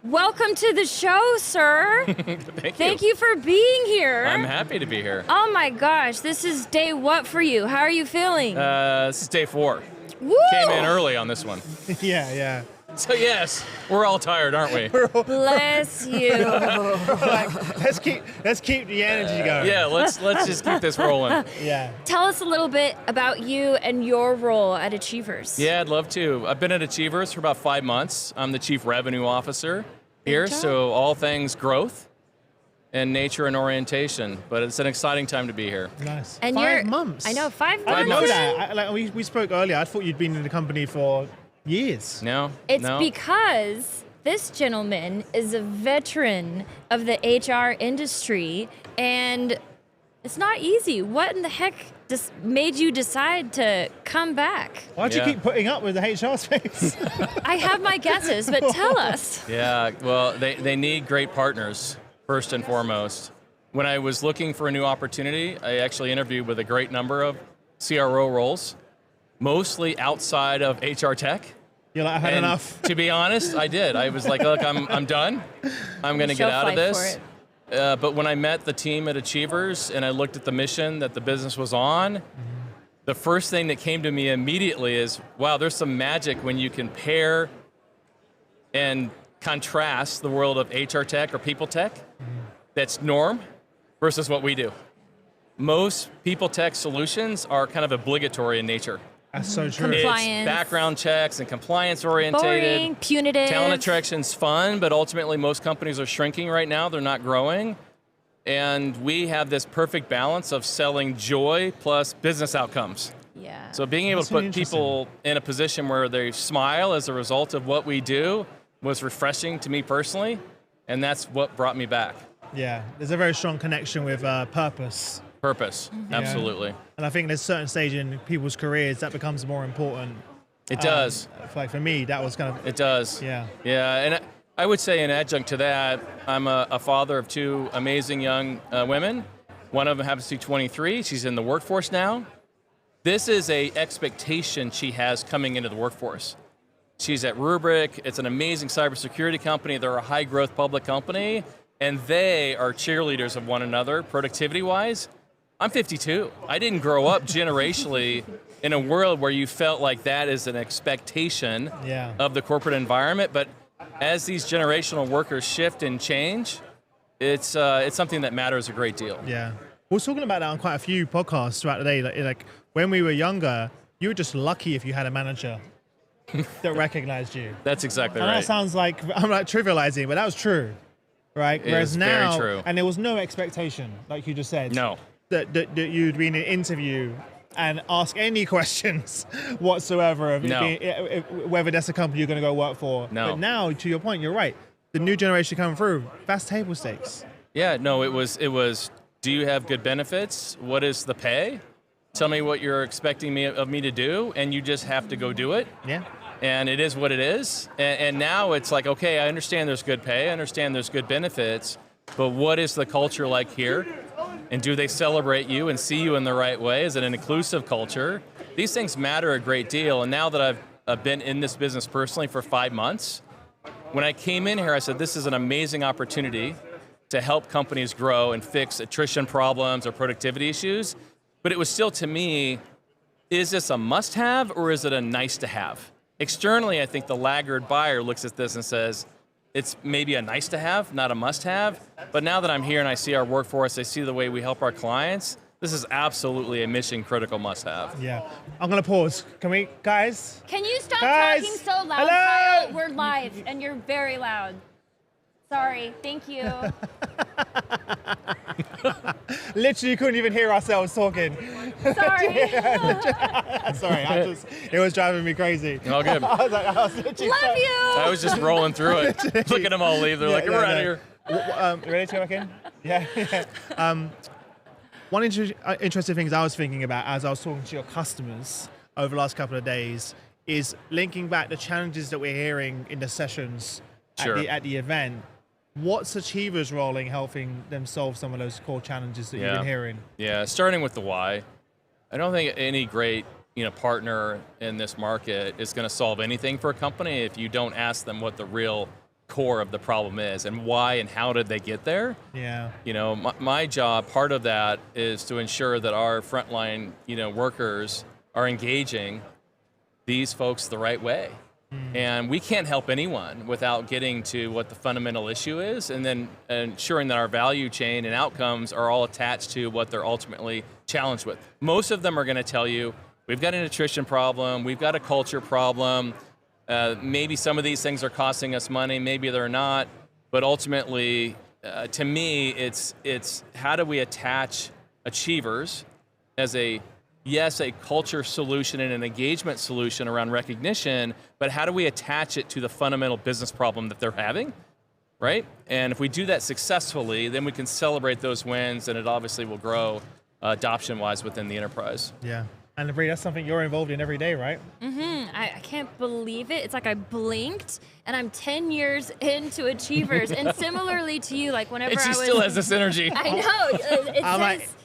Welcome to the show, sir. Thank you for being here. I'm happy to be here. Oh my gosh, this is day what for you? How are you feeling? This is day 4. Woo! Came in early on this one. Yeah. So yes, we're all tired, aren't we? Bless you. Let's keep the energy going. Yeah, let's just keep this rolling. Yeah. Tell us a little bit about you and your role at Achievers. Yeah, I'd love to. I've been at Achievers for about 5 months. I'm the Chief Revenue Officer here, so all things growth and nature and orientation. But it's an exciting time to be here. Nice. And 5 months. I know, 5 months. I didn't know months. that. We spoke earlier. I thought you'd been in the company for years. No? It's no? because this gentleman is a veteran of the HR industry, and it's not easy. What in the heck just made you decide to come back? Why'd you keep putting up with the HR space? I have my guesses, but tell us. Yeah, well, they need great partners, first and foremost. When I was looking for a new opportunity, I actually interviewed with a great number of CRO roles, mostly outside of HR tech. You're like, I've had And enough. To be honest, I did. I was like, look, I'm done. I'm going to get out of this. But when I met the team at Achievers and I looked at the mission that the business was on, the first thing that came to me immediately is, wow, there's some magic when you can pair and contrast the world of HR tech or people tech that's norm versus what we do. Most people tech solutions are kind of obligatory in nature. That's so true. Compliance. It's background checks and compliance orientated. Boring, punitive. Talent attraction's fun, but ultimately most companies are shrinking right now. They're not growing. And we have this perfect balance of selling joy plus business outcomes. Yeah. So being able That's to really put people in a position where they smile as a result of what we do was refreshing to me personally, and that's what brought me back. Yeah. There's a very strong connection with purpose. Purpose, absolutely. And I think there's a certain stage in people's careers that becomes more important. It does. Like for me, that was kind of... It does. Yeah. Yeah, and I would say in adjunct to that, I'm a father of 2 amazing young women. One of them happens to be 23. She's in the workforce now. This is a expectation she has coming into the workforce. She's at Rubrik. It's an amazing cybersecurity company. They're a high-growth public company, and they are cheerleaders of one another, productivity-wise. I'm 52. I didn't grow up generationally in a world where you felt like that is an expectation of the corporate environment, but as these generational workers shift and change, it's something that matters a great deal. Yeah. We were talking about that on quite a few podcasts throughout the day. Like when we were younger, you were just lucky if you had a manager that recognized you. That's exactly And right. that sounds like, I'm like trivializing, but that was true, right? It Whereas is now, very true. and there was no expectation, like you just said. No. That you'd be in an interview and ask any questions whatsoever of whether that's a company you're going to go work for. No. But now, to your point, you're right. The new generation coming through, that's table stakes. Yeah, no, it was, do you have good benefits? What is the pay? Tell me what you're expecting of me to do, and you just have to go do it. Yeah. And it is what it is. And now it's like, okay, I understand there's good pay, I understand there's good benefits, but what is the culture like here? And do they celebrate you and see you in the right way? Is it an inclusive culture? These things matter a great deal. And now that I've been in this business personally for 5 months, when I came in here, I said, this is an amazing opportunity to help companies grow and fix attrition problems or productivity issues. But it was still, to me, is this a must-have or is it a nice-to-have? Externally, I think the laggard buyer looks at this and says, it's maybe a nice-to-have, not a must-have. But now that I'm here and I see our workforce, I see the way we help our clients, this is absolutely a mission-critical must-have. Yeah. I'm going to pause. Can we, guys? Can you stop Guys, talking so loud, hello? Kyle? We're live, and you're very loud. Sorry. Thank you. Literally, you couldn't even hear ourselves talking. Sorry. Sorry, it was driving me crazy. All good. I was literally Love you. I was just rolling through it. Look at them all leave. They're like, we're out of here. You ready to go back in? Yeah. One interesting things I was thinking about as I was talking to your customers over the last couple of days is linking back the challenges that we're hearing in the sessions at the event. What's Achievers' role in helping them solve some of those core challenges that you've been hearing? Yeah, starting with the why. I don't think any great partner in this market is going to solve anything for a company if you don't ask them what the real core of the problem is and why and how did they get there. Yeah. You know, my job, part of that is to ensure that our frontline, workers are engaging these folks the right way. And we can't help anyone without getting to what the fundamental issue is and then ensuring that our value chain and outcomes are all attached to what they're ultimately challenged with. Most of them are going to tell you, we've got a nutrition problem, we've got a culture problem, maybe some of these things are costing us money, maybe they're not, but ultimately, to me, it's how do we attach achievers as a culture solution and an engagement solution around recognition, but how do we attach it to the fundamental business problem that they're having, right? And if we do that successfully, then we can celebrate those wins, and it obviously will grow adoption-wise within the enterprise. Yeah. And Bree, that's something you're involved in every day, right? I can't believe it. It's like I blinked and I'm 10 years into Achievers. And similarly to you, like whenever And she I was... still has this energy. I know.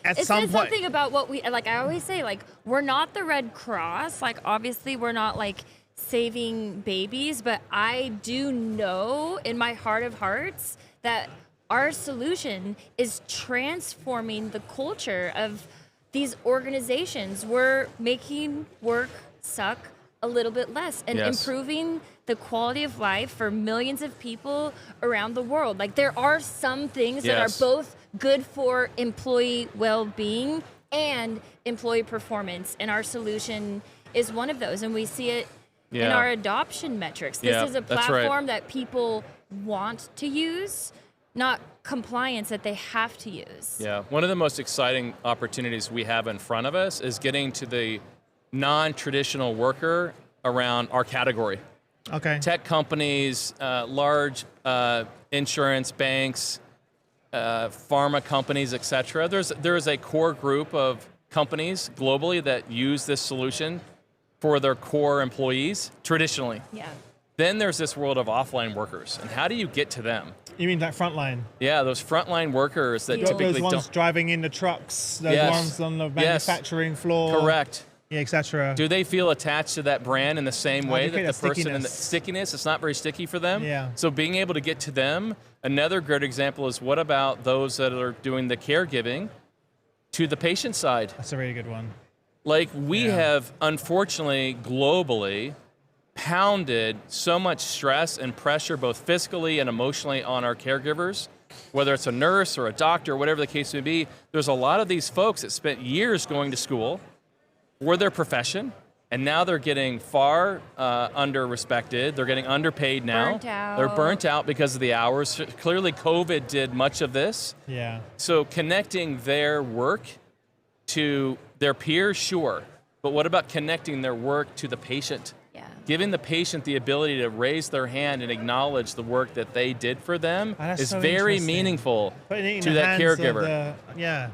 At It some says point- something about what we... Like I always say, like, we're not the Red Cross. Like, obviously, we're not, like, saving babies. But I do know in my heart of hearts that our solution is transforming the culture of these organizations. We're making work suck a little bit less and Yes. improving the quality of life for millions of people around the world. Like there are some things that Yes. are both good for employee well-being and employee performance, and our solution is one of those, and we see it in Yeah. our adoption metrics. This Yeah, is a that's right. platform that people want to use, not compliance that they have to use. Yeah, one of the most exciting opportunities we have in front of us is getting to the non-traditional worker around our category. Okay. Tech companies, large insurance banks, pharma companies, et cetera. There is a core group of companies globally that use this solution for their core employees traditionally. Yeah. Then there's this world of offline workers, and how do you get to them? You mean like frontline? Yeah, those frontline workers that Yeah. typically Those ones don't. driving in the trucks, those Yes. ones on the Yes. manufacturing floor. Correct. Yeah, etc. Do they feel attached to that brand in the same How do way you that create the that person in the stickiness? stickiness? It's not very sticky for them. Yeah. So being able to get to them. Another great example is what about those that are doing the caregiving to the patient side? That's a really good one. Like we Yeah. have, unfortunately, globally, pounded so much stress and pressure, both fiscally and emotionally, on our caregivers. Whether it's a nurse or a doctor, whatever the case may be, there's a lot of these folks that spent years going to school for their profession, and now they're getting far under-respected. They're getting underpaid now. Burnt out. They're burnt out because of the hours. Clearly, COVID did much of this. Yeah. So connecting their work to their peers, sure. But what about connecting their work to the patient? Yeah. Giving the patient the ability to raise their hand and acknowledge the work that they did for them Oh, that's is so very interesting. meaningful Putting it in to the that hands of caregiver. yeah.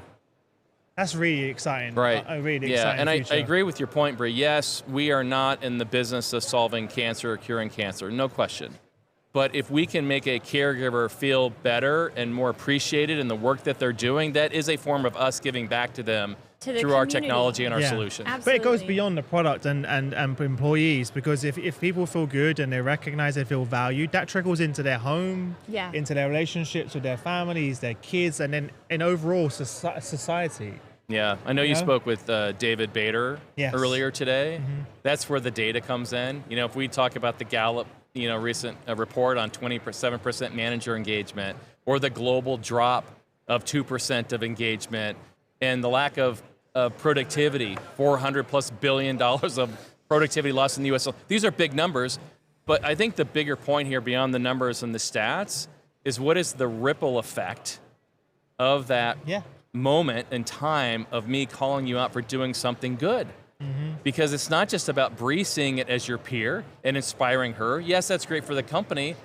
That's really exciting. Right. A really yeah, exciting and I future. agree with your point, Bree. Yes, we are not in the business of solving cancer or curing cancer, no question. But if we can make a caregiver feel better and more appreciated in the work that they're doing, that is a form of us giving back to them To the through our community. technology and our Yeah. solution. But Absolutely. it goes beyond the product and employees, because if people feel good and they recognize they feel valued, that trickles into their home, Yeah. into their relationships with their families, their kids, and then in overall society. Yeah, I know you Yeah. spoke with David Bader Yes. earlier today. That's where the data comes in. You know, if we talk about the Gallup, recent report on 27% manager engagement, or the global drop of 2% of engagement, and the lack of productivity, $400+ billion of productivity loss in the U.S. These are big numbers, but I think the bigger point here, beyond the numbers and the stats, is what is the ripple effect of that Yeah. moment in time of me calling you out for doing something good. Because it's not just about Bree seeing it as your peer and inspiring her. Yes, that's great for the company,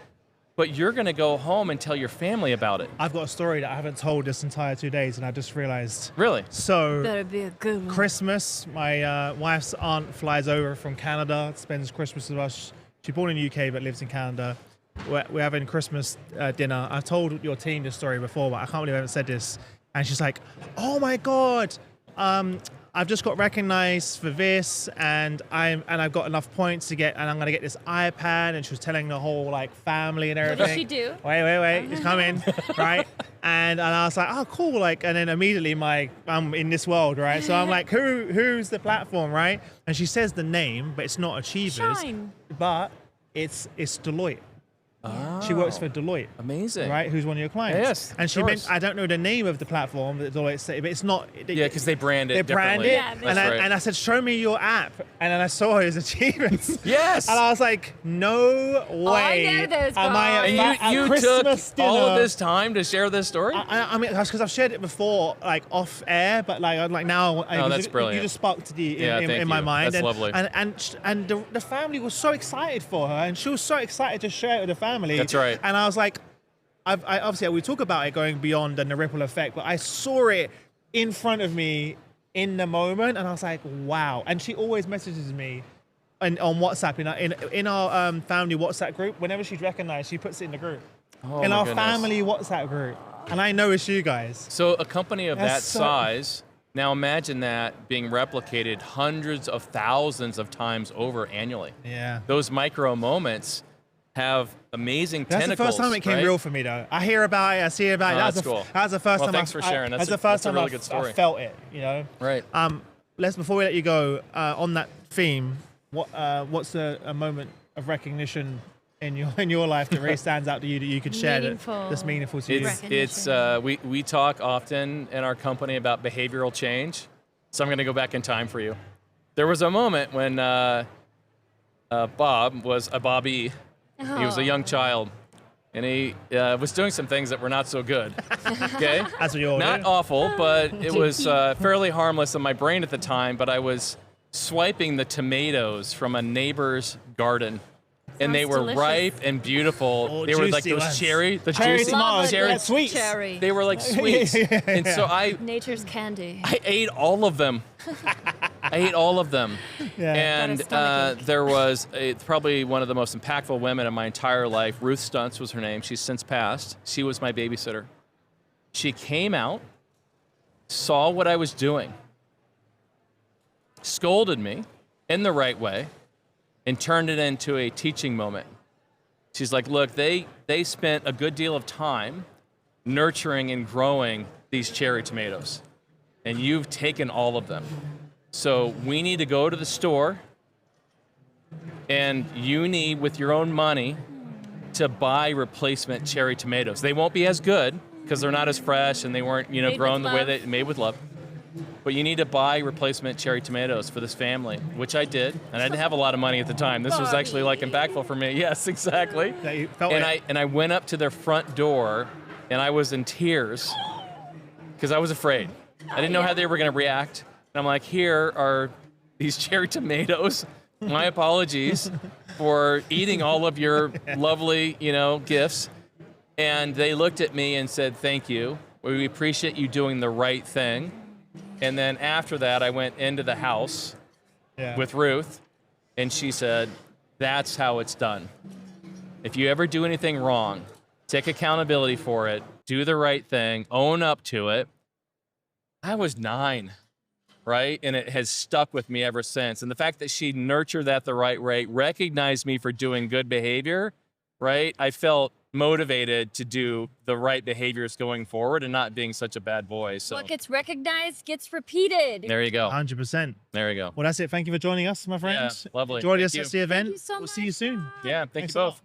but you're going to go home and tell your family about it. I've got a story that I haven't told this entire 2 days, and I just realized. Really? So Better be a good one. Christmas, my wife's aunt flies over from Canada, spends Christmas with us. She's born in the UK but lives in Canada. We're having Christmas dinner. I've told your team this story before, but I can't believe I haven't said this. And she's like, "Oh my God, I've just got recognized for this, and I've got enough points to get, and I'm gonna get this iPad. And she was telling the whole like family and everything. What did she do? Wait, it's coming, right? And I was like, oh, cool, like, and then immediately I'm in this world, right? So I'm like, who's the platform, right? And she says the name, but it's not Achievers, Shine. but it's Deloitte. Oh, She works for Deloitte. amazing. Right, who's one of your clients? Yes, and of she meant course. I don't know the name of the platform that Deloitte say, but it's not. Yeah, because they brand it They brand differently. it, Yeah, and, that's right. and I said, "Show me your app," and then I saw his achievements. Yes. And I was like, "No way!" I know those Am I guys. at And you Christmas took dinner? all of this time to share this story? I mean, that's because I've shared it before, like off air, but like now, that's brilliant. You just sparked the Yeah, thank in my you. mind. That's and, lovely. And the family was so excited for her, and she was so excited to share it with the family. That's right. And I was like, I obviously we talk about it going beyond and the ripple effect, but I saw it in front of me in the moment, and I was like, wow. And she always messages me on WhatsApp in our family WhatsApp group. Whenever she's recognized, she puts it in the group. Oh, In my our goodness. family WhatsApp group. And I know it's you guys. So a company of That's that so- size, now imagine that being replicated hundreds of thousands of times over annually. Yeah. Those micro moments have amazing That's tentacles. the first time it came right? real for me, though. I hear about it, I see about it. Oh, That was that's cool. That was the first Well, time. thanks for sharing. That's the That's first a time really I good story. I felt it. You know. Right. Let's before we let you go on that theme. What's a moment of recognition in your life that really stands out to you that you could share Meaningful. that's meaningful to you? It's we talk often in our company about behavioral change. So I'm going to go back in time for you. There was a moment when Bob was a Bobby. He was a young child, and he was doing some things that were not so good. Okay, That's what you all not do. awful, but it was fairly harmless in my brain at the time. But I was swiping the tomatoes from a neighbor's garden. And they Sounds were delicious. ripe and beautiful. Oh, they were like juicy those ones. cherry Cherry juicy tomatoes, cherry. yeah, sweets. Cherry. They were like sweets. And so Nature's candy. I ate all of them. I ate all of them. Yeah. And Got a stomachache. there was probably one of the most impactful women in my entire life. Ruth Stuntz was her name. She's since passed. She was my babysitter. She came out, saw what I was doing, scolded me in the right way, and turned it into a teaching moment. She's like, look, they spent a good deal of time nurturing and growing these cherry tomatoes, and you've taken all of them. So we need to go to the store, and you need, with your own money, to buy replacement cherry tomatoes. They won't be as good because they're not as fresh and they weren't, Made with grown the way love. they made with love. But you need to buy replacement cherry tomatoes for this family, which I did, and I didn't have a lot of money at the time. This was actually like impactful for me. Yes, exactly. That you felt And it. I went up to their front door, and I was in tears because I was afraid. I didn't know how they were going to react. And I'm like, here are these cherry tomatoes. My apologies for eating all of your lovely, gifts. And they looked at me and said, thank you. We appreciate you doing the right thing. And then after that, I went into the house Yeah. with Ruth, and she said, that's how it's done. If you ever do anything wrong, take accountability for it, do the right thing, own up to it. I was 9, right? And it has stuck with me ever since. And the fact that she nurtured that the right way, recognized me for doing good behavior, right? I felt motivated to do the right behaviors going forward and not being such a bad boy. So What gets recognized gets repeated. there you go. 100%. There you go. Well, that's it. Thank you for joining us, my friends. lovely. Join Thank us you. at the event. Thank you so We'll see you much, soon. guys. Yeah, thank Thanks you a lot. both.